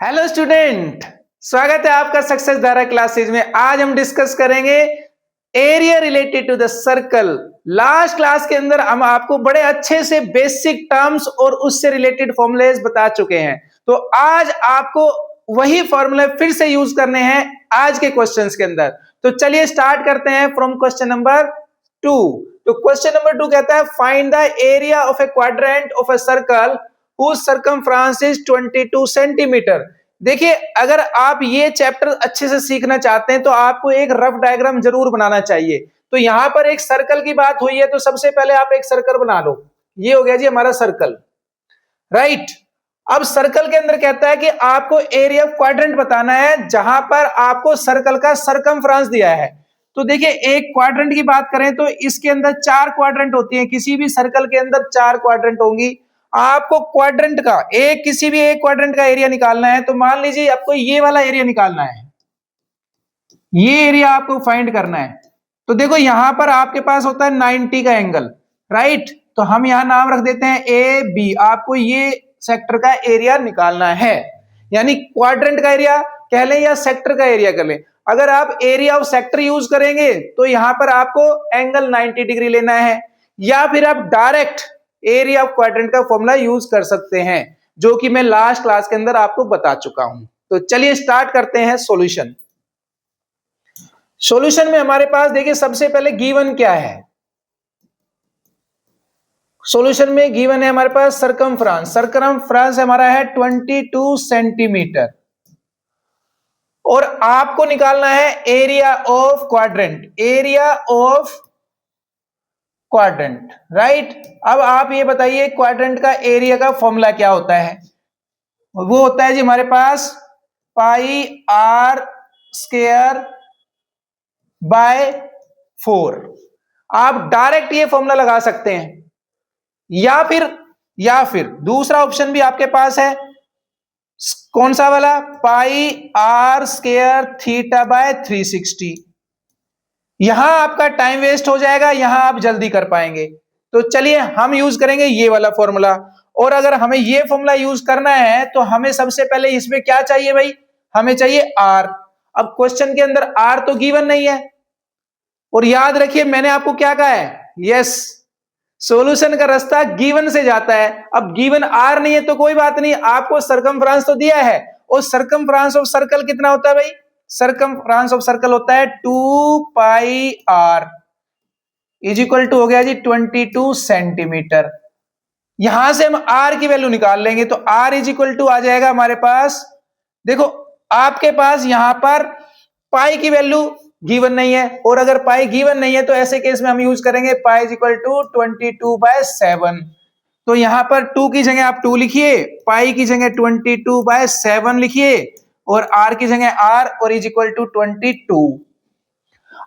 Hello student, स्वागत है आपका सक्सेस धारा क्लासेज में। आज हम डिस्कस करेंगे area related to the circle. Last class के अंदर हम आपको बड़े अच्छे से बेसिक टर्म्स और उससे रिलेटेड फॉर्मूलेज बता चुके हैं। तो आज आपको वही फॉर्मूले फिर से यूज करने हैं आज के क्वेश्चंस के अंदर। तो चलिए स्टार्ट करते हैं फ्रॉम क्वेश्चन नंबर 2। तो क्वेश्चन नंबर 2 कहता है find the area of A quadrant of a circle whose circumference is 22 centimetre. देखिए, अगर आप ये चैप्टर अच्छे से सीखना चाहते हैं तो आपको एक रफ डायग्राम जरूर बनाना चाहिए। तो यहां पर एक सर्कल की बात हुई है, तो सबसे पहले आप एक सर्कल बना लो। ये हो गया जी हमारा सर्कल, राइट। अब सर्कल के अंदर कहता है कि आपको एरिया ऑफ क्वाड्रेंट बताना है जहां पर आपको सर्कल का सरकमफ्रेंस दिया है। तो देखिए, एक क्वाड्रेंट की बात करें तो इसके अंदर 4 क्वाड्रेंट होती हैं। किसी भी सर्कल के अंदर 4 क्वाड्रेंट होंगी। आपको क्वाड्रेंट का किसी भी एक क्वाड्रेंट का एरिया निकालना है। तो मान लीजिए आपको ये वाला एरिया निकालना है, ये एरिया आपको फाइंड करना है। तो देखो, यहां पर आपके पास होता है 90 का एंगल, राइट। तो हम यहां नाम रख देते हैं ए बी। आपको ये सेक्टर का एरिया निकालना है, यानी क्वाड्रेंट का एरिया कह लें या सेक्टर का एरिया कर लें। अगर आप एरिया ऑफ सेक्टर यूज करेंगे तो यहां पर आपको एंगल 90 डिग्री लेना है, या फिर आप डायरेक्ट एरिया ऑफ क्वाड्रेंट का फॉर्मूला यूज कर सकते हैं, जो कि मैं लास्ट क्लास के अंदर आपको बता चुका हूं। तो चलिए स्टार्ट करते हैं सॉल्यूशन। सॉल्यूशन में हमारे पास देखिए, सबसे पहले गिवन क्या है। सॉल्यूशन में गिवन है हमारे पास सरकमफ्रेंस हमारा है 22 सेंटीमीटर, और आपको निकालना है एरिया ऑफ क्वाड्रेंट, राइट। अब आप ये बताइए क्वाड्रेंट का एरिया का फॉर्मूला क्या होता है। वो होता है जी हमारे पास पाई आर स्क्वायर बाय 4। आप डायरेक्ट ये फॉर्मूला लगा सकते हैं, या फिर दूसरा ऑप्शन भी आपके पास है। कौन सा वाला? पाई आर स्क्वायर थीटा बाय 360। यहां आपका टाइम वेस्ट हो जाएगा, यहां आप जल्दी कर पाएंगे। तो चलिए हम यूज करेंगे ये वाला फॉर्मूला। और अगर हमें ये फॉर्मूला यूज करना है तो हमें सबसे पहले इसमें क्या चाहिए भाई? हमें चाहिए आर। अब क्वेश्चन के अंदर आर तो गिवन नहीं है, और याद रखिए मैंने आपको क्या कहा है, यस, सॉल्यूशन का रास्ता गिवन से जाता है। अब गिवन आर नहीं है तो कोई बात नहीं, आपको सरकमफ्रेंस तो दिया है, और सरकमफ्रेंस ऑफ सर्कल कितना होता है भाई? सरकमफ्रेंस ऑफ सर्कल होता है 2 पाई आर इज इक्वल टू हो गया जी 22 सेंटीमीटर। यहां से हम आर की वैल्यू निकाल लेंगे, तो आर इज इक्वल टू आ जाएगा हमारे पास। देखो, आपके पास यहां पर पाई की वैल्यू गिवन नहीं है, और अगर पाई गिवन नहीं है तो ऐसे केस में हम यूज करेंगे पाई इज इक्वल टू 22/7। तो यहां पर 2 की जगह आप 2 लिखिए, पाई की जगह 22/7 लिखिए, और आर की जगह आर, और इज इक्वल टू 22।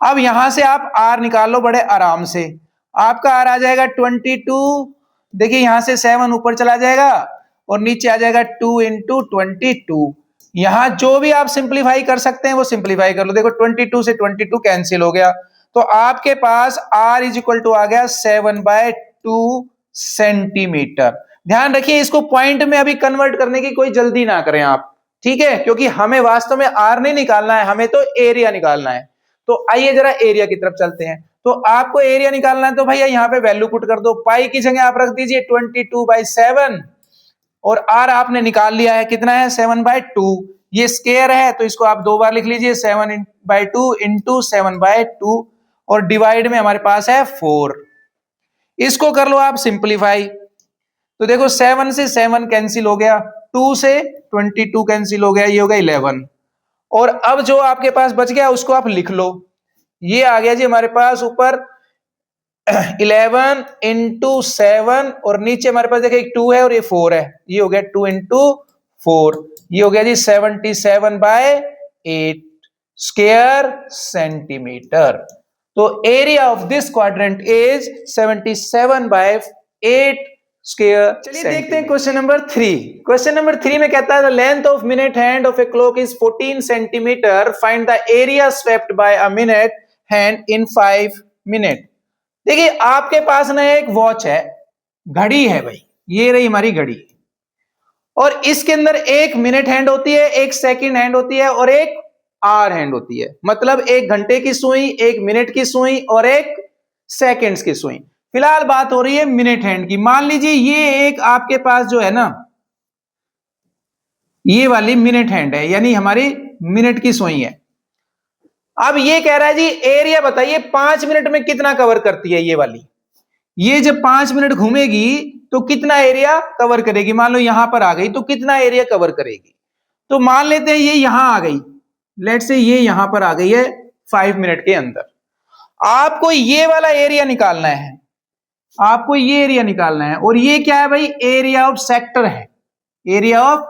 अब यहां से आप आर निकाल लो बड़े आराम से। आपका आर आ जाएगा 22। देखिए, यहां से 7 ऊपर चला जाएगा और नीचे आ जाएगा 2 इंटू 22। यहां जो भी आप सिंप्लीफाई कर सकते हैं वो सिंप्लीफाई कर लो। देखो, 22 से 22 कैंसिल हो गया, तो आपके पास r इज इक्वल टू आ गया 7/2 सेंटीमीटर। ध्यान रखिए, इसको पॉइंट में अभी कन्वर्ट करने की कोई जल्दी ना करें आप, ठीक है, क्योंकि हमें वास्तव में r नहीं निकालना है, हमें तो एरिया निकालना है। तो आइए जरा एरिया की तरफ चलते हैं। तो आपको एरिया निकालना है तो भैया यहां पे वैल्यू पुट कर दो। पाई की जगह आप रख दीजिए 22/7, और आर आपने निकाल लिया है, कितना है? 7/2। ये स्क्वायर है तो इसको आप 2 बार लिख लीजिए, 7/2 इंटू 7/2, और डिवाइड में हमारे पास है 4। इसको कर लो आप सिंप्लीफाई। तो देखो, 7 से 7 कैंसिल हो गया, 2 से 22 कैंसिल हो गया, ये हो गया 11। और अब जो आपके पास बच गया उसको आप लिख लो। ये आ गया जी हमारे पास ऊपर 11 इंटू 7, और नीचे हमारे पास देखिए 2 है और ये 4 है, ये हो गया 2 इंटू 4, ये हो गया जी 77/8 स्क्वायर सेंटीमीटर। तो area of this quadrant is 77/8 square. चलिए देखते हैं क्वेश्चन नंबर 3। क्वेश्चन नंबर 3 में कहता है the length of minute hand of a clock is 14 centimetre, find the area swept by a minute hand in 5 minute. देखिए, आपके पास ना एक वॉच है, घड़ी है भाई, ये रही हमारी घड़ी, और इसके अंदर एक मिनट हैंड होती है, एक सेकंड हैंड होती है और एक आवर हैंड होती है। मतलब 1 घंटे की सुई, 1 मिनट की सुई और 1 सेकंड्स की सुई। फिलहाल बात हो रही है मिनट हैंड की। मान लीजिए ये एक आपके पास जो है ना, ये वाली मिनट हैंड है, यानी हमारी मिनट की सुई है। अब ये कह रहा है जी एरिया बताइए 5 मिनट में कितना कवर करती है ये वाली। ये जब 5 मिनट घूमेगी तो कितना एरिया कवर करेगी। मान लो यहां पर आ गई तो कितना एरिया कवर करेगी। तो मान लेते हैं ये यहां आ गई, लेट से ये यहां पर आ गई है 5 मिनट के अंदर। आपको ये वाला एरिया निकालना है, आपको ये एरिया निकालना है। और ये क्या है भाई, एरिया ऑफ सेक्टर है, एरिया ऑफ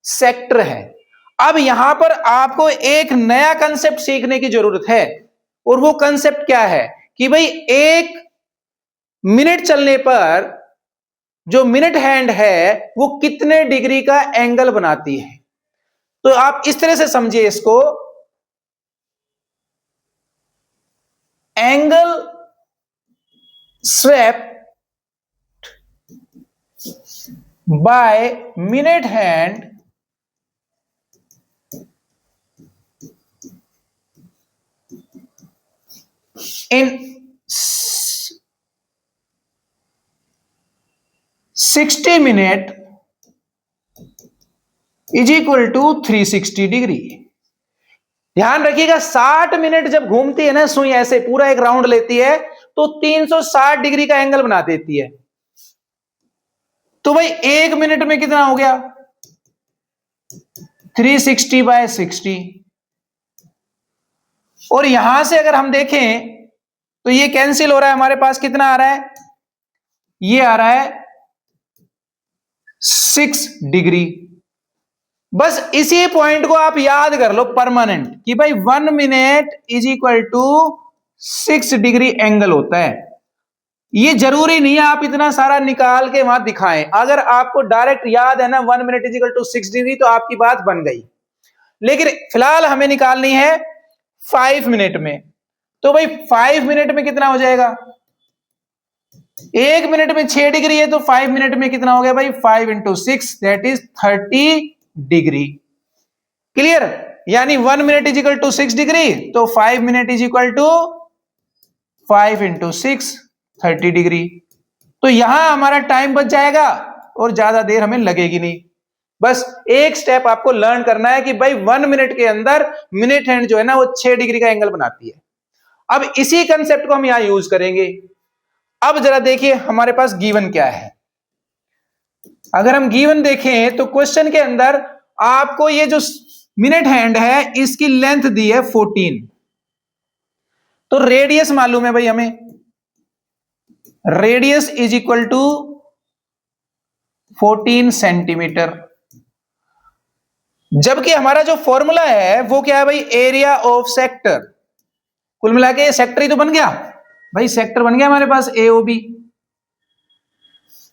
सेक्टर है। अब यहां पर आपको एक नया कंसेप्ट सीखने की जरूरत है। और वो कंसेप्ट क्या है कि भाई 1 मिनट चलने पर जो मिनट हैंड है वो कितने डिग्री का एंगल बनाती है। तो आप इस तरह से समझिए इसको, angle swept by minute hand in 60 minute is equal to 360 degree. ध्यान रखिएगा 60 मिनट जब घूमती है ना सुई, ऐसे पूरा एक राउंड लेती है तो 360 डिग्री का एंगल बना देती है। तो भाई 1 मिनट में कितना हो गया, 360/60। और यहां से अगर हम देखें तो ये कैंसिल हो रहा है, हमारे पास कितना आ रहा है, ये आ रहा है 6 डिग्री। बस इसी पॉइंट को आप याद कर लो परमानेंट कि भाई 1 minute is equal to 6 degree angle होता है। ये जरूरी नहीं है आप इतना सारा निकाल के वहां दिखाएं। अगर आपको डायरेक्ट याद है ना 1 minute is equal to 6 degree तो आपकी बात बन गई। लेकिन फिलहाल हमें निकालनी है 5 मिनट में। तो भाई 5 मिनट में कितना हो जाएगा, 1 मिनट में 6 डिग्री है तो 5 मिनट में कितना हो गया भाई, 5 × 6 दैट इज 30 डिग्री। क्लियर। यानी 1 minute is equal to 6 degree, तो 5 minute is equal to 5 × 6 30 degree. तो यहां हमारा टाइम बच जाएगा और ज्यादा देर हमें लगेगी नहीं। बस एक स्टेप आपको लर्न करना है कि भाई 1 मिनट के अंदर मिनट हैंड जो है ना वो 6 डिग्री का एंगल बनाती है। अब इसी कंसेप्ट को हम यहां यूज करेंगे। अब जरा देखिए हमारे पास गिवन क्या है। अगर हम गिवन देखें तो क्वेश्चन के अंदर आपको ये जो मिनट हैंड है इसकी लेंथ दी है 14। तो रेडियस मालूम है भाई हमें, radius is equal to 14 centimetre. जबकि हमारा जो फॉर्मूला है वो क्या है भाई, एरिया ऑफ सेक्टर। कुल मिला के सेक्टर ही तो बन गया भाई, सेक्टर बन गया हमारे पास AOB।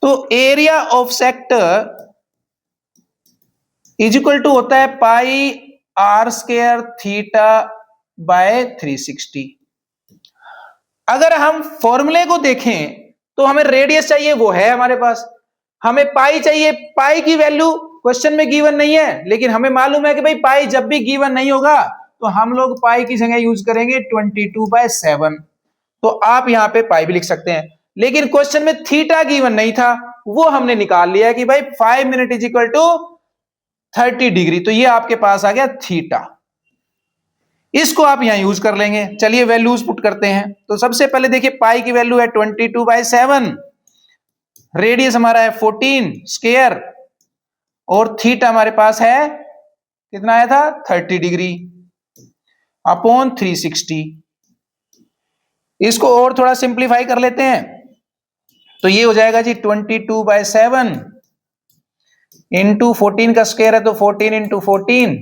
तो area of sector is equal to होता है πr²θ/360। अगर हम फॉर्मूले को देखें तो हमें रेडियस चाहिए, वो है हमारे पास। हमें पाई चाहिए, पाई की वैल्यू क्वेश्चन में गिवन नहीं है, लेकिन हमें मालूम है कि भाई पाई जब भी गिवन नहीं होगा तो हम लोग पाई की जगह यूज करेंगे 22/7। तो आप यहां पे पाई भी लिख सकते हैं। लेकिन क्वेश्चन में थीटा गिवन नहीं था, वो हमने निकाल लिया कि भाई 5 minute is equal to 30 degree. तो ये आपके पास आ गया थीटा। इसको आप यहां यूज कर लेंगे। चलिए वैल्यूज पुट करते हैं। तो सबसे पहले देखिए पाई की वैल्यू है 22/7, रेडियस हमारा है 14 स्क्वायर और थीटा हमारे पास है कितना आया था 30 डिग्री अपॉन 360। इसको और थोड़ा सिंप्लीफाई कर लेते हैं तो ये हो जाएगा जी 22/7 इंटू 14 का स्क्वायर है तो 14 × 14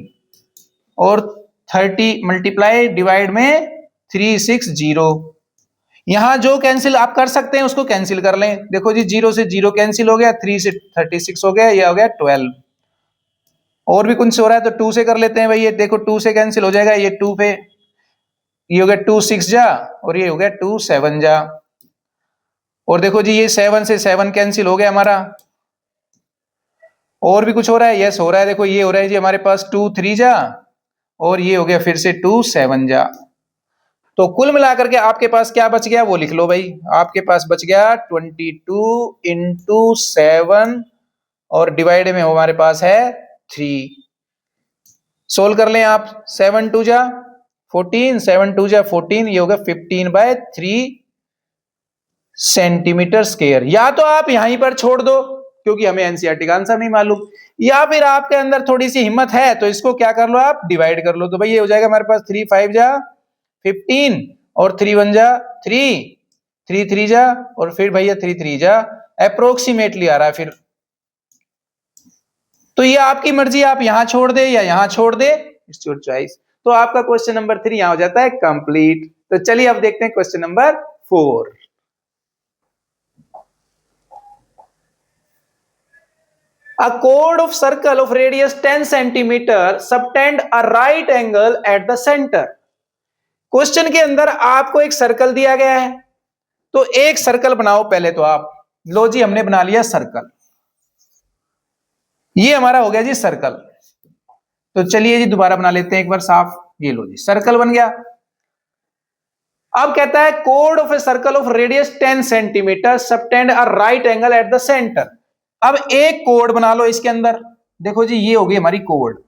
और 30 मल्टीप्लाई डिवाइड में 360। यहां जो कैंसिल आप कर सकते हैं उसको कैंसिल कर लें। देखो जी 0 से 0 कैंसिल हो गया, 3 से 36 हो गया, ये हो गया 12। और भी कुछ हो रहा है तो 2 से कर लेते हैं भाई। ये देखो 2 से कैंसिल हो जाएगा, ये 2 पे, ये हो गया 2 6 जा और ये हो गया 2 7 जा। और देखो जी ये 7 से 7 कैंसिल हो गया हमारा। और भी कुछ हो रहा है? यस हो रहा है। देखो ये हो रहा है जी हमारे पास 2 3 जा और ये हो गया फिर से 2 7 जा। तो कुल मिलाकर के आपके पास क्या बच गया वो लिख लो भाई। आपके पास बच गया 22 इंटू 7 और डिवाइड में हमारे पास है 3। सोल्व कर लें आप। 7 2 जा 14, 7 2 जा 14, ये होगा 15/3 सेंटीमीटर स्क्वायर। या तो आप यहीं पर छोड़ दो क्योंकि हमें एनसीईआरटी का आंसर नहीं मालूम, या फिर आपके अंदर थोड़ी सी हिम्मत है तो इसको क्या कर लो आप डिवाइड कर लो। तो भाई ये हो जाएगा हमारे पास 3 5 जा 15 और 3 1 जा 3, 3 3 जा और फिर भैया 3 3 जा, अप्रोक्सीमेटली आ रहा है फिर। तो ये आपकी मर्जी, आप यहां छोड़ दे या यहां छोड़ दे, इट्स योर चॉइस। तो आपका क्वेश्चन नंबर 3 यहां हो जाता है कंप्लीट। तो चलिए अब देखते हैं question number 4। A chord of circle of radius 10 centimeter subtend a right angle at the center। Question के अंदर आपको एक सर्कल दिया गया है, तो एक सर्कल बनाओ पहले तो आप। लो जी हमने बना लिया सर्कल, ये हमारा हो गया जी सर्कल। तो चलिए जी दोबारा बना लेते हैं एक बार साफ। ये लो जी सर्कल बन गया। अब कहता है code of a circle of radius 10 centimetre subtend a right angle at the centre. अब एक कोड बना लो इसके अंदर। देखो जी ये हो गई हमारी कोड,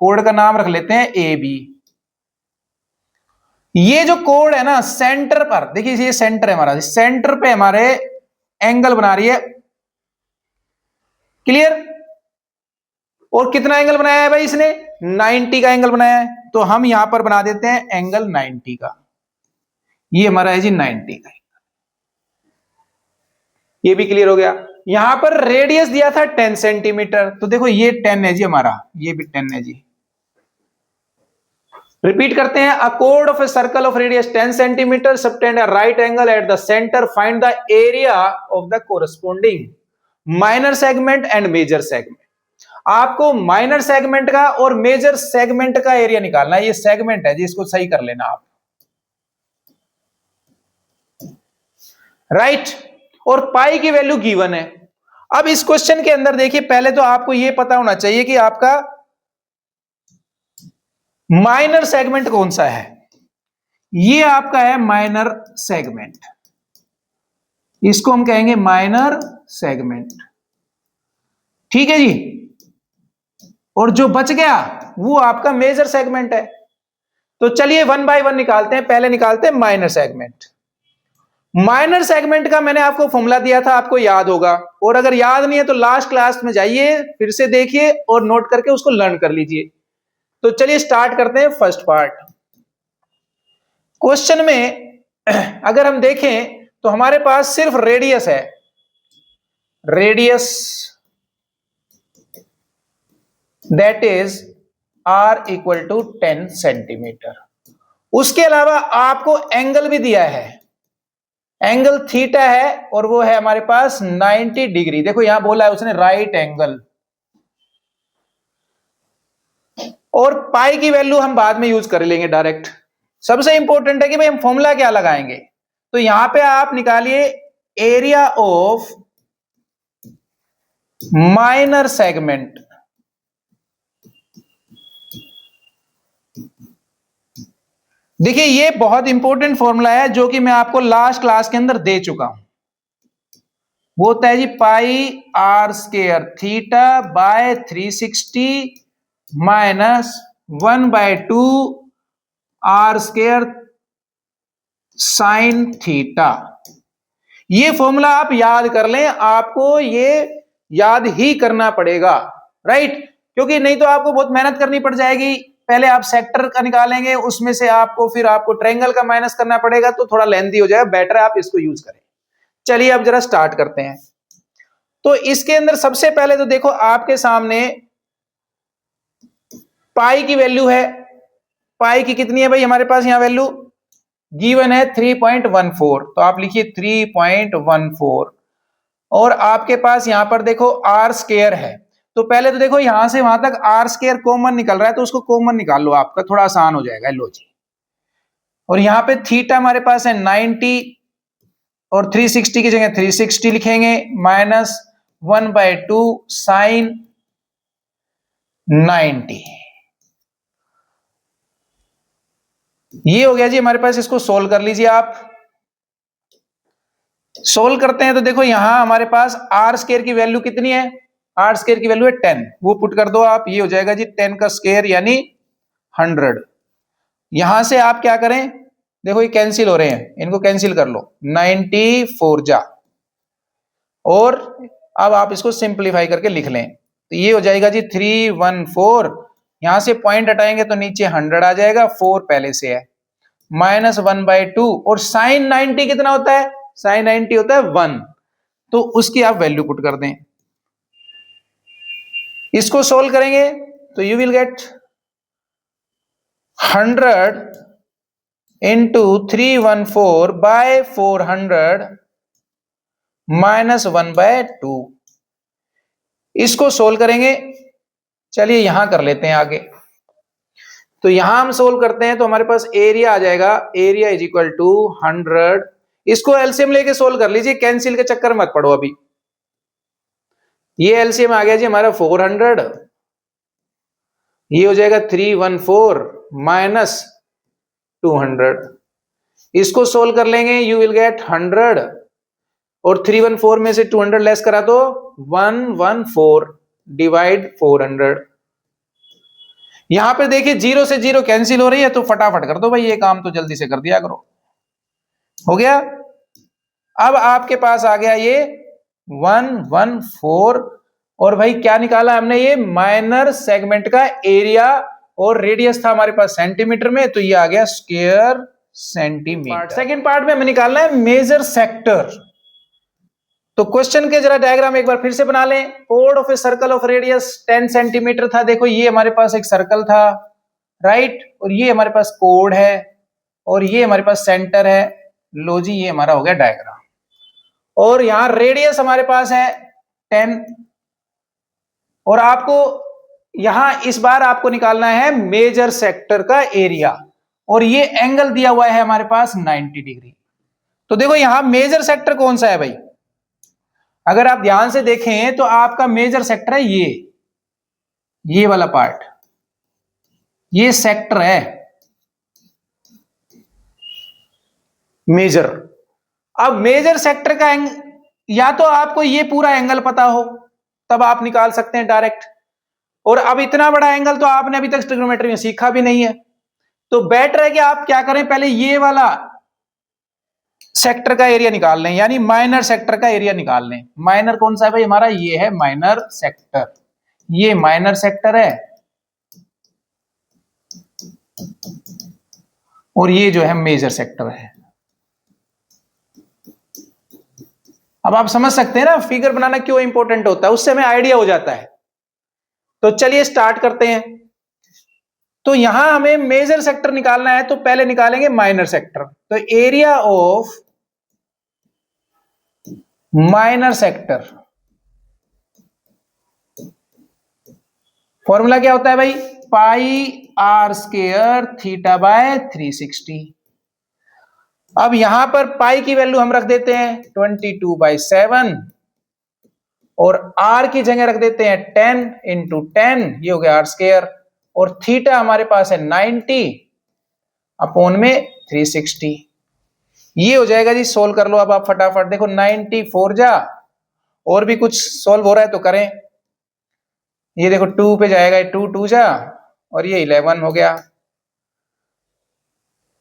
कोड का नाम रख लेते हैं ए बी। ये जो कोड है ना सेंटर पर, देखिए ये सेंटर है हमारा, सेंटर पे हमारे एंगल बना रही है। क्लियर? और कितना एंगल बनाया है भाई इसने? 90 का एंगल बनाया है। तो हम यहां पर बना देते हैं एंगल 90 का। ये हमारा है जी 90 का। ये भी क्लियर हो गया। यहां पर रेडियस दिया था 10 सेंटीमीटर, तो देखो ये 10 है जी हमारा, ये भी 10 है जी। रिपीट करते हैं। अ कोड of a circle of radius 10 centimetre subtend a right angle at the centre, find the area of the corresponding minor segment and major segment. आपको माइनर सेगमेंट का और मेजर सेगमेंट का एरिया निकालना है। ये सेगमेंट है जी, इसको सही कर लेना आप। राइट? और पाई की वैल्यू गिवन है। अब इस क्वेश्चन के अंदर देखिए पहले तो आपको यह पता होना चाहिए कि आपका माइनर सेगमेंट कौन सा है। ये आपका है माइनर सेगमेंट, इसको हम कहेंगे माइनर सेगमेंट। ठीक है जी। और जो बच गया वो आपका मेजर सेगमेंट है। तो चलिए 1 बाय 1 निकालते हैं। पहले निकालते हैं माइनर सेगमेंट। माइनर सेगमेंट का मैंने आपको फॉर्मूला दिया था, आपको याद होगा, और अगर याद नहीं है तो लास्ट क्लास में जाइए फिर से देखिए और नोट करके उसको लर्न कर लीजिए। तो चलिए स्टार्ट करते हैं फर्स्ट पार्ट। क्वेश्चन में अगर हम देखें तो हमारे पास सिर्फ रेडियस है, radius that is r equal to 10 centimetre. उसके अलावा आपको एंगल भी दिया है, एंगल थीटा है और वो है हमारे पास 90 डिग्री। देखो यहां बोला है उसने राइट एंगल। और पाई की वैल्यू हम बाद में यूज कर लेंगे डायरेक्ट। सबसे इंपॉर्टेंट है कि भाई हम फॉर्मूला क्या लगाएंगे। तो यहां पे आप निकालिए एरिया ऑफ माइनर सेगमेंट। देखिए ये बहुत इंपॉर्टेंट फॉर्मूला है जो कि मैं आपको लास्ट क्लास के अंदर दे चुका हूं। वो होता है जी pi r square theta by 360 minus 1/2 r square sine theta. ये फॉर्मूला आप याद कर लें, आपको ये याद ही करना पड़ेगा। राइट? क्योंकि नहीं तो आपको बहुत मेहनत करनी पड़ जाएगी। पहले आप सेक्टर का निकालेंगे, उसमें से आपको फिर आपको ट्रायंगल का माइनस करना पड़ेगा, तो थोड़ा लेंथी हो जाएगा। बेटर है आप इसको यूज करें। चलिए अब जरा स्टार्ट करते हैं। तो इसके अंदर सबसे पहले तो देखो आपके सामने पाई की वैल्यू है। पाई की कितनी है भाई हमारे पास यहां वैल्यू गिवन है 3.14, तो आप लिखिए 3.14। और आपके पास यहां पर देखो आर स्क्वायर है। तो पहले तो देखो यहां से वहां तक आर स्क्वायर कॉमन निकल रहा है, तो उसको कॉमन निकाल लो, आपका थोड़ा आसान हो जाएगा। लो जी। और यहां पे थीटा हमारे पास है 90 और 360 की जगह 360 लिखेंगे, माइनस 1/2 साइन 90। ये हो गया जी हमारे पास, इसको सोल्व कर लीजिए आप। सोल्व करते हैं तो देखो यहां हमारे पास आर स्क्वायर की वैल्यू कितनी है, आर स्क्वायर की वैल्यू है 10, वो पुट कर दो आप, ये हो जाएगा जी 10 का स्क्वायर यानी 100। यहां से आप क्या करें, देखो ये कैंसिल हो रहे हैं, इनको कैंसिल कर लो, 94 जा, और अब आप इसको सिंप्लीफाई करके लिख लें तो ये हो जाएगा जी 314। यहां से पॉइंट हटाएंगे तो नीचे 100 आ जाएगा, 4 पहले से है, -1/2, और साइन 90 कितना होता है, साइन 90 होता है 1, तो उसकी आप वैल्यू पुट कर दें। इसको सोल्व करेंगे तो यू विल गेट 100 इंटू 314/400 -1/2। इसको सोल्व करेंगे, चलिए यहां कर लेते हैं आगे। तो यहां हम सोल्व करते हैं तो हमारे पास एरिया आ जाएगा, एरिया इज इक्वल टू 100, इसको एलसीएम लेके सोल्व कर लीजिए, कैंसिल के चक्कर मत पड़ो अभी। ये एलसीएम आ गया जी हमारा 400, ये हो जाएगा 314 माइनस 200, इसको सोल्व कर लेंगे, यू विल गेट 100, और 314 में से 200 लेस करा तो 114 डिवाइड 400। यहां पे देखिए 0 से 0 कैंसिल हो रही है, तो फटाफट कर दो भाई, ये काम तो जल्दी से कर दिया करो। हो गया, अब आपके पास आ गया ये 114, और भाई क्या निकाला हमने, ये माइनर सेगमेंट का एरिया, और रेडियस था हमारे पास सेंटीमीटर में, तो ये आ गया स्क्वायर सेंटीमीटर। सेकंड पार्ट में हमें निकालना है मेजर सेक्टर। तो क्वेश्चन के जरा डायग्राम एक बार फिर से बना लें। Code of a circle of radius 10 centimetre था, देखो ये हमारे पास एक सर्कल था, राइट, और ये हमारे पास कोड है, और ये हमारे पास सेंटर है, लो जी ये हमारा हो गया डायग्राम। और यहां रेडियस हमारे पास है 10, और आपको यहां इस बार आपको निकालना है मेजर सेक्टर का एरिया, और ये एंगल दिया हुआ है हमारे पास 90 डिग्री। तो देखो यहां मेजर सेक्टर कौन सा है भाई, अगर आप ध्यान से देखें तो आपका मेजर सेक्टर है ये वाला पार्ट, ये सेक्टर है मेजर। अब मेजर सेक्टर का या तो आपको ये पूरा एंगल पता हो तब आप निकाल सकते हैं डायरेक्ट, और अब इतना बड़ा एंगल तो आपने अभी तक ट्रिग्नोमेट्री में सीखा भी नहीं है, तो बेटर है कि आप क्या करें, पहले ये वाला सेक्टर का एरिया निकाल लें, यानी माइनर सेक्टर का एरिया निकाल लें। माइनर कौन सा है भाई हमारा, ये है माइनर सेक्टर, ये माइनर सेक्टर है, और ये जो है मेजर सेक्टर है। अब आप समझ सकते हैं ना फिगर बनाना क्यों इंपॉर्टेंट होता है, उससे हमें आइडिया हो जाता है। तो चलिए स्टार्ट करते हैं। तो यहां हमें मेजर सेक्टर निकालना है, तो पहले निकालेंगे माइनर सेक्टर। तो area of minor sector, formula क्या होता है भाई, पाई आर स्क्वायर थीटा बाय 360। अब यहां पर पाई की वैल्यू हम रख देते हैं 22/7, और आर की जगह रख देते हैं 10 × 10, ये हो गया आर स्क्वायर, और थीटा हमारे पास है 90 अपॉन में 360। ये हो जाएगा जी, सोल्व कर लो अब आप फटाफट, देखो 94 जा, और भी कुछ सोल्व हो रहा है तो करें। ये देखो 2 पे जाएगा, 2 जा, और ये 11 हो गया,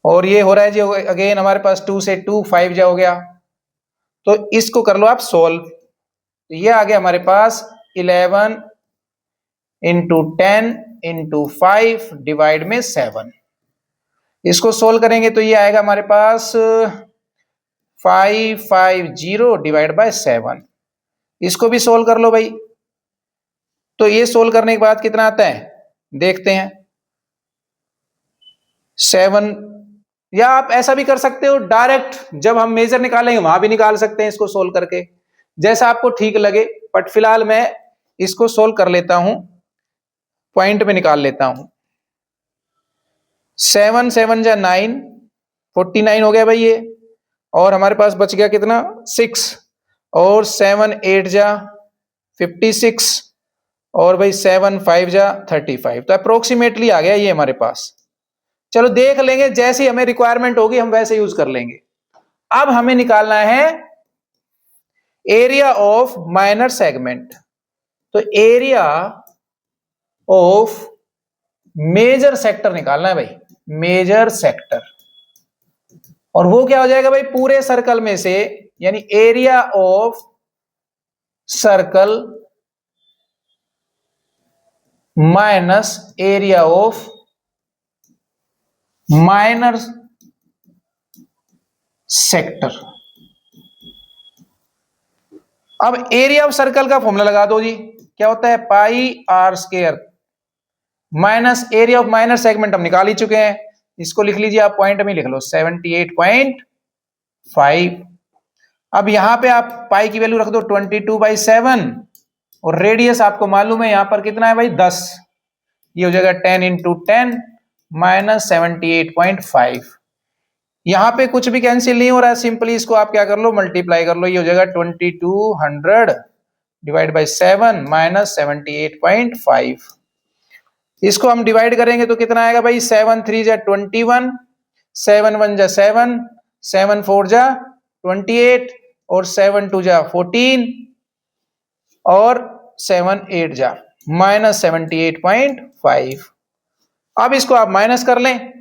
और ये हो रहा है जी अगेन हमारे पास 2 से 2 5 जा हो गया। तो इसको कर लो आप सोल्व, तो ये आ गया हमारे पास 11 × 10 × 5 डिवाइड में 7। इसको सोल्व करेंगे तो ये आएगा हमारे पास 550 डिवाइड बाय 7। इसको भी सोल्व कर लो भाई, तो ये सोल्व करने के बाद कितना आता है देखते हैं, 7, या आप ऐसा भी कर सकते हो डायरेक्ट, जब हम मेजर निकालेंगे वहां भी निकाल सकते हैं इसको सोल्व करके, जैसा आपको ठीक लगे, बट फिलहाल मैं इसको सोल्व कर लेता हूं, पॉइंट में निकाल लेता हूं। 7 7 जा 9, 49 हो गया भाई ये, और हमारे पास बच गया कितना 6, और 7 8 जा 56, और भाई 7 5 जा 35, तो अप्रोक्सीमेटली आ गया ये हमारे पास। चलो देख लेंगे, जैसी हमें रिक्वायरमेंट होगी हम वैसे यूज कर लेंगे। अब हमें निकालना है एरिया ऑफ माइनर सेगमेंट। तो एरिया ऑफ मेजर सेक्टर निकालना है भाई, मेजर सेक्टर। और वो क्या हो जाएगा भाई, पूरे सर्कल में से, यानी area of circle minus area of minor sector. अब एरिया ऑफ सर्कल का फॉर्मूला लगा दो जी, क्या होता है, pi r square minus area of minor segment हम निकाल ही चुके हैं, इसको लिख लीजिए आप, पॉइंट में लिख लो 78.5। अब यहां पे आप पाई की वैल्यू रख दो 22/7, और रेडियस आपको मालूम है यहां पर कितना है भाई 10, ये हो जाएगा 10 × 10 माइनस 78.5। यहां पे कुछ भी कैंसिल नहीं हो रहा है, सिंपली इसको आप क्या कर लो, मल्टीप्लाई कर लो, ये हो जाएगा 2200 डिवाइड बाई 7 माइनस 78.5। इसको हम डिवाइड करेंगे तो कितना आएगा भाई, 7 3 जा 21, 7 1 जा 7, 7 4 जा 28, और 7 2 जा 14, और 7 8 जा माइनस 78.5। अब इसको आप माइनस कर लें,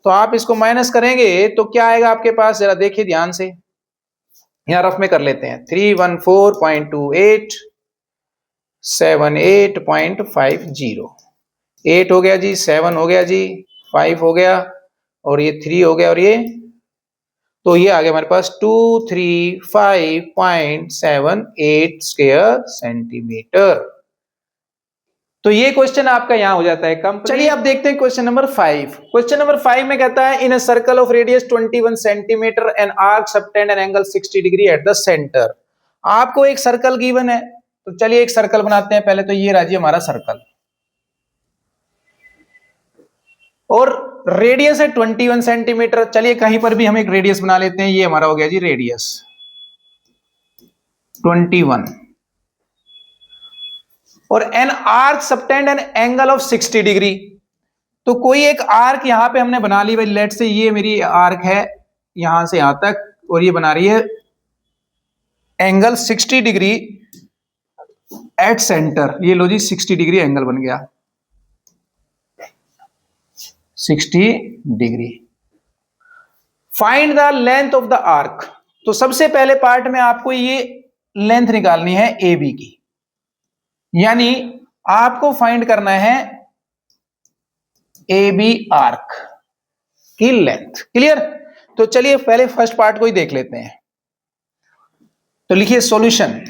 तो आप इसको माइनस करेंगे तो क्या आएगा आपके पास, जरा देखिए ध्यान से, यहां रफ में कर लेते हैं, 314.28 78.50, 8 हो गया जी, 7 हो गया जी, 5 हो गया, और ये 3 हो गया, और ये, तो ये आ गया हमारे पास 235.78 स्क्वायर सेंटीमीटर। तो ये क्वेश्चन आपका यहां हो जाता है कंप्लीट। चलिए अब देखते हैं क्वेश्चन नंबर 5। क्वेश्चन नंबर 5 में कहता है, in a circle of radius 21 centimeter an arc subtend an angle 60 degree at the center. आपको एक सर्कल गिवन है, तो चलिए एक सर्कल बनाते हैं पहले। तो ये रहा जी हमारा सर्कल, और रेडियस है 21 सेंटीमीटर। चलिए कहीं पर भी हम एक रेडियस बना लेते हैं, ये हमारा हो गया जी रेडियस 21, और N arc subtend an angle of 60 degree. तो कोई एक आर्क यहां पे हमने बना ली भाई, लेट से ये मेरी आर्क है यहां से यहां तक, और ये बना रही है एंगल 60 डिग्री एट सेंटर। ये लो जी 60 डिग्री एंगल बन गया, 60 degree. Find the length of the arc. तो सबसे पहले पार्ट में आपको ये लेंथ निकालनी है ए बी की, यानी आपको फाइंड करना है ए बी आर्क की लेंथ। क्लियर? तो चलिए पहले फर्स्ट पार्ट को ही देख लेते हैं। तो लिखिए सॉल्यूशन।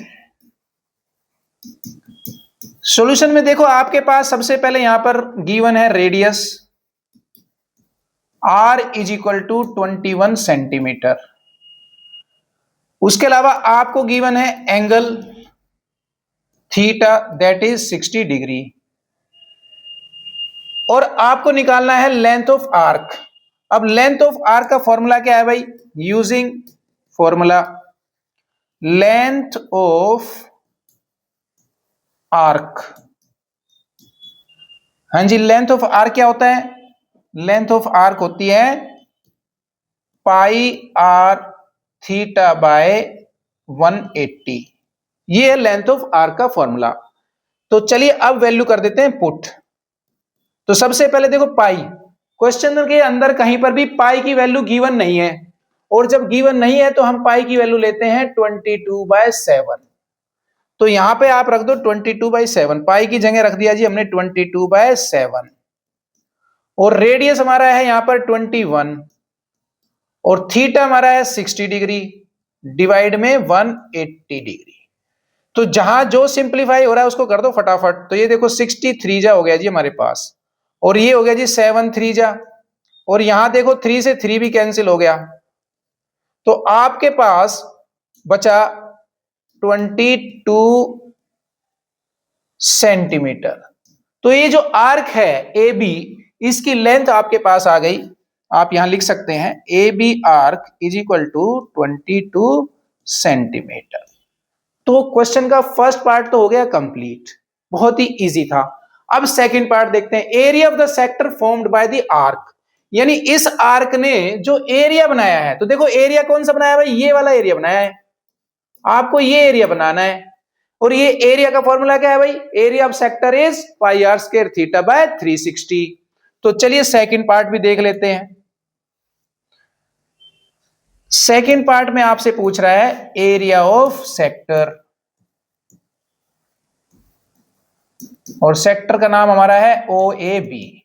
सॉल्यूशन में देखो आपके पास सबसे पहले यहां पर गिवन है radius r is equal to 21 centimetre. उसके अलावा आपको गिवन है angle theta that is 60 degree, और आपको निकालना है लेंथ ऑफ आर्क। अब लेंथ ऑफ आर्क का फॉर्मूला क्या है भाई, using formula length of arc. हाँ जी, लेंथ ऑफ आर्क क्या होता है, लेंथ ऑफ आर्क होती है पाई आर थीटा बाय 180। ये है लेंथ ऑफ आर्क का फॉर्मूला। तो चलिए अब वैल्यू कर देते हैं पुट। तो सबसे पहले देखो पाई, क्वेश्चन के अंदर कहीं पर भी पाई की वैल्यू गिवन नहीं है, और जब गिवन नहीं है तो हम पाई की वैल्यू लेते हैं 22/7। तो यहां पे आप रख दो 22/7, पाई की जगह रख दिया जी हमने 22/7, और रेडियस हमारा है यहां पर 21, और थीटा हमारा है 60 डिग्री डिवाइड में 180 डिग्री। तो जहां जो सिंप्लीफाई हो रहा है उसको कर दो फटाफट। तो ये देखो 63 जा हो गया जी हमारे पास, और ये हो गया जी 7 3 जा, और यहां देखो 3 से 3 भी कैंसिल हो गया, तो आपके पास बचा 22 सेंटीमीटर। तो ये जो आर्क है ए बी, इसकी लेंथ आपके पास आ गई। आप यहां लिख सकते हैं A B arc is equal to 22 centimetre. तो क्वेश्चन का फर्स्ट पार्ट तो हो गया कंप्लीट। बहुत ही इजी था। अब सेकंड पार्ट देखते हैं, area of the sector formed by the arc, यानी इस आर्क ने जो एरिया बनाया है, तो देखो एरिया कौन सा बनाया भाई, ये वाला एरिया बनाया है, आपको ये एरिया बनाना है, और ये एरिया का फॉर्मूला क्या है भाई, area of sector is pi r square theta by 360। तो चलिए सेकंड पार्ट भी देख लेते हैं। सेकंड पार्ट में आपसे पूछ रहा है एरिया ऑफ सेक्टर, और सेक्टर का नाम हमारा है ओ ए बी,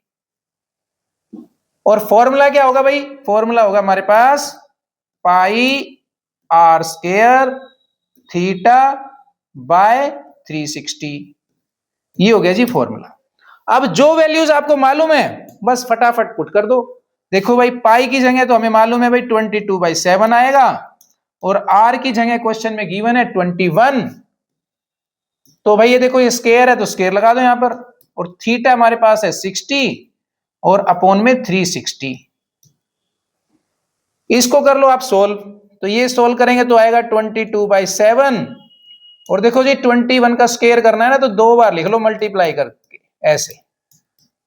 और फॉर्मूला क्या होगा भाई, फॉर्मूला होगा हमारे पास पाई आर स्क्वायर थीटा बाय 360, ये हो गया जी फॉर्मूला। अब जो वैल्यूज आपको मालूम है बस फटाफट पुट कर दो। देखो भाई पाई की जगह तो हमें मालूम है भाई 22/7 आएगा, और आर की जगह क्वेश्चन में गिवन है 21, तो भाई ये देखो ये स्क्वायर है तो स्क्वायर लगा दो यहां पर, और थीटा हमारे पास है 60 और अपॉन में 360, इसको कर लो आप सोल्व, तो ये सोल्व करेंगे तो आएगा 22/7, और देखो जी 21 का स्क्वायर करना है ना तो 2 बार लिख लो मल्टीप्लाई करके ऐसे,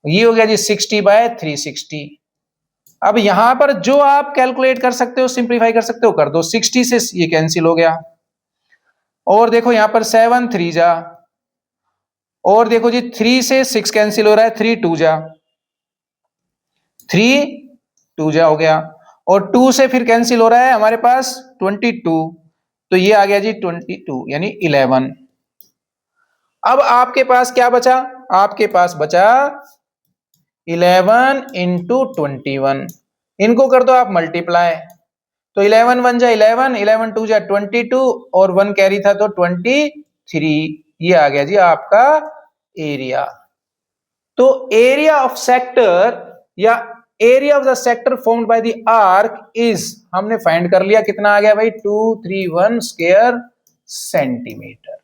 ये हो गया जी 60/360। अब यहां पर जो आप कैलकुलेट कर सकते हो, सिंप्लीफाई कर सकते हो कर दो, 60 से ये कैंसिल हो गया, और देखो यहां पर 7 3 जा, और देखो जी 3 से 6 कैंसिल हो रहा है, 3 2 जा, 3 2 जा हो गया, और 2 से फिर कैंसिल हो रहा है हमारे पास 22, तो ये आ गया जी 22 यानी 11। अब आपके पास क्या बचा, आपके पास बचा 11 इंटू 21, इनको कर दो आप मल्टीप्लाई, तो 11 1 जा 11, 11 2 जा 22, और 1 कैरी था तो 23, ये आ गया जी आपका एरिया। तो एरिया ऑफ सेक्टर या area of the sector formed by the arc is, हमने फाइंड कर लिया, कितना आ गया भाई 231 स्क्वायर सेंटीमीटर।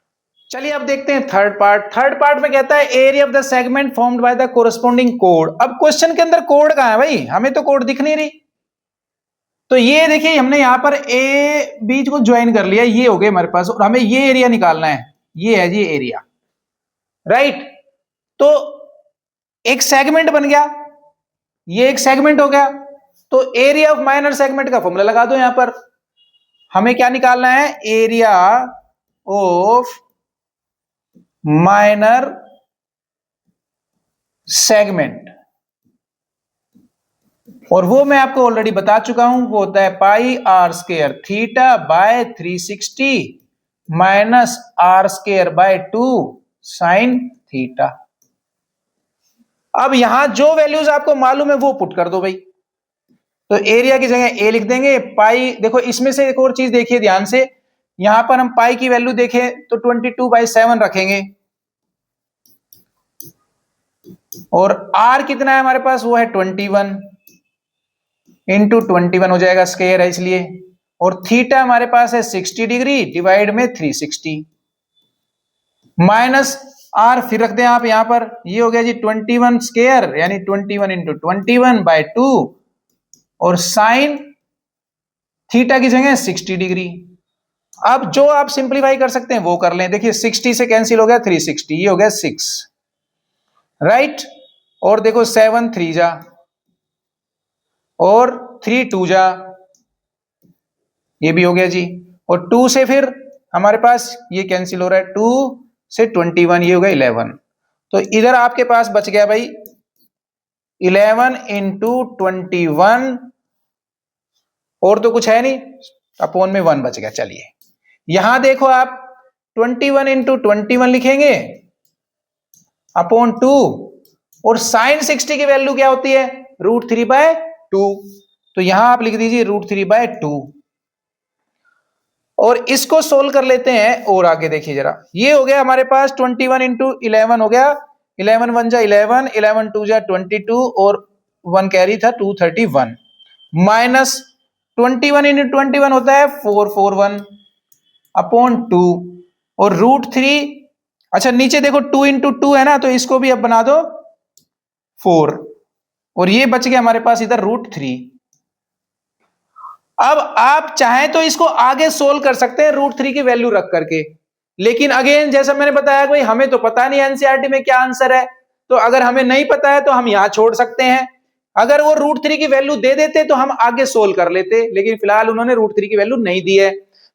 चलिए अब देखते हैं थर्ड पार्ट। थर्ड पार्ट में कहता है area of the segment formed by the corresponding code. अब क्वेश्चन के अंदर कोड कहां है भाई, हमें तो कोड दिख नहीं रही, तो ये देखिए हमने यहां पर ए बीच को ज्वाइन कर लिया, ये हो गए हमारे पास, और हमें ये एरिया निकालना है, ये है जी एरिया, राइट। तो एक सेगमेंट बन गया, ये एक सेगमेंट हो गया, तो एरिया ऑफ माइनर सेगमेंट का फॉर्मूला लगा दो यहां पर, हमें क्या निकालना है, एरिया ऑफ माइनर सेगमेंट, और वो मैं आपको ऑलरेडी बता चुका हूं, वो होता है pi r square theta by 360 minus r square by 2 sine theta. अब यहां जो वैल्यूज आपको मालूम है वो पुट कर दो भाई, तो एरिया की जगह ए लिख देंगे, पाई देखो इसमें से एक और चीज देखिए ध्यान से, यहां पर हम पाई की वैल्यू देखें तो 22/7 रखेंगे, और आर कितना है हमारे पास, वो है 21 इंटू 21 हो जाएगा, स्क्वायर है इसलिए, और थीटा हमारे पास है 60 डिग्री डिवाइड में 360, माइनस आर फिर रख दें आप यहां पर, ये हो गया जी 21 स्क्वायर यानी 21 इंटू 21/2, और साइन थीटा की जगह 60 डिग्री। अब जो आप सिंप्लीफाई कर सकते हैं वो कर लें, देखिए 60 से कैंसिल हो गया 360, ये हो गया 6, राइट, और देखो 7 3 जा, और 3 2 जा, ये भी हो गया जी, और 2 से फिर हमारे पास ये कैंसिल हो रहा है, 2 से 21, ये हो गया 11, तो इधर आपके पास बच गया भाई 11 इंटू 21, और तो कुछ है नहीं, अपॉन में 1 बच गया। चलिए यहां देखो आप 21 इंटू 21 लिखेंगे अपॉन 2, और साइन 60 की वैल्यू क्या होती है, √3/2, तो यहां आप लिख दीजिए √3/2, और इसको सोल्व कर लेते हैं, और आगे देखिए जरा, ये हो गया हमारे पास 21 इंटू 11 हो गया, 11 1 जा 11, 11 2 जा 22, और 1 कैरी था 231, माइनस 21 इंटू 21 होता है 441 अपॉन 2, और √3, अच्छा नीचे देखो 2 इंटू 2 है ना, तो इसको भी अब बना दो 4, और ये बच गया हमारे पास इधर √3। अब आप चाहें तो इसको आगे सोल्व कर सकते हैं √3 की वैल्यू रख करके, लेकिन अगेन जैसा मैंने बताया भाई हमें तो पता नहीं एनसीईआरटी में क्या आंसर है, तो अगर हमें नहीं पता है तो हम यहां छोड़ सकते हैं। अगर वो √3 की वैल्यू दे देते तो हम आगे सोल्व कर लेते, लेकिन फिलहाल उन्होंने √3 की वैल्यू नहीं दी है,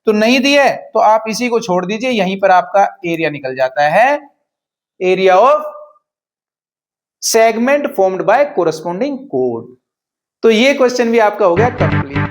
तो नहीं दी है तो आप इसी को छोड़ दीजिए, यहीं पर आपका एरिया निकल जाता है, area of segment formed by corresponding code. तो ये क्वेश्चन भी आपका हो गया कंप्लीट।